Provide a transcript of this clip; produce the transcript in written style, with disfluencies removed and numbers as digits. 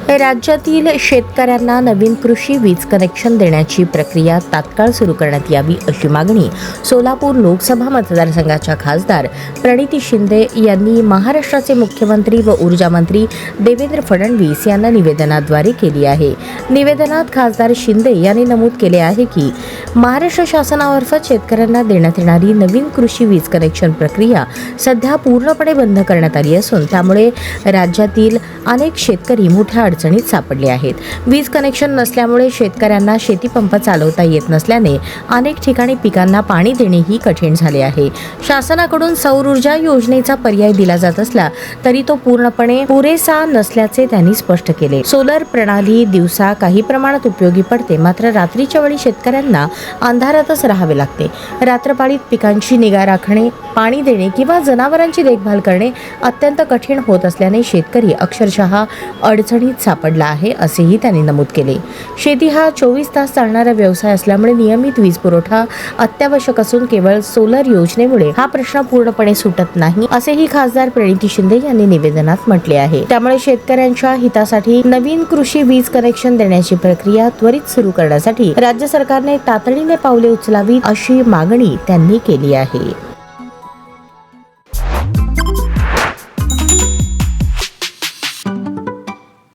राज्यातील शेतकऱ्यांना नवीन कृषी वीज कनेक्शन देण्याची प्रक्रिया तात्काळ सुरू करण्यात यावी अशी मागणी सोलापूर लोकसभा मतदारसंघाच्या खासदार प्रणिती शिंदे यांनी महाराष्ट्राचे मुख्यमंत्री व ऊर्जा मंत्री देवेंद्र फडणवीस यांना निवेदनाद्वारे केली आहे। निवेदनात खासदार शिंदे यांनी नमूद केले आहे की महाराष्ट्र शासनामार्फत शेतकऱ्यांना देण्यात येणारी नवीन कृषी वीज कनेक्शन प्रक्रिया सध्या पूर्णपणे बंद करण्यात आली असून त्यामुळे राज्यातील अनेक शेतकरी मोठ्या अडचणीत सापडले आहेत। वीज कनेक्शन नसल्यामुळे शेतकऱ्यांना शेतीपंप चालवता येत नसल्याने अनेक ठिकाणी पिकांना पाणी देणेही कठीण झाले आहे। शासनाकडून सौर ऊर्जा योजनेचा पर्याय दिला जात असला तरी तो पूर्णपणे पुरेसा नसल्याचे त्यांनी स्पष्ट केले। सोलर प्रणाली दिवसा काही प्रमाणात उपयोगी पडते, मात्र रात्रीच्या वेळी शेतकऱ्यांना अंधारातच राहावे लागते। रात्रपाळीत पिकांची निगा राखणे, पाणी देणे किंवा जनावरांची देखभाल करणे अत्यंत कठीण होत असल्याने शेतकरी अक्षरशः अडचणीत सापडला आहे असेही त्यांनी नमूद केले। शेती हा 24 तास चालणारा व्यवसाय असल्यामुळे नियमित वीज पुरवठा अत्यावश्यक असून केवळ सोलर योजनेमुळे हा प्रश्न पूर्णपणे सुटत नाही असेही खासदार प्रणिती शिंदे यांनी निवेदनात म्हटले आहे। त्यामुळे शेतकऱ्यांच्या हितासाठी नवीन कृषी वीज कनेक्शन देण्याची प्रक्रिया त्वरित सुरू करण्यासाठी राज्य सरकारने तातडीने पावले उचलावीत अशी मागणी त्यांनी केली आहे।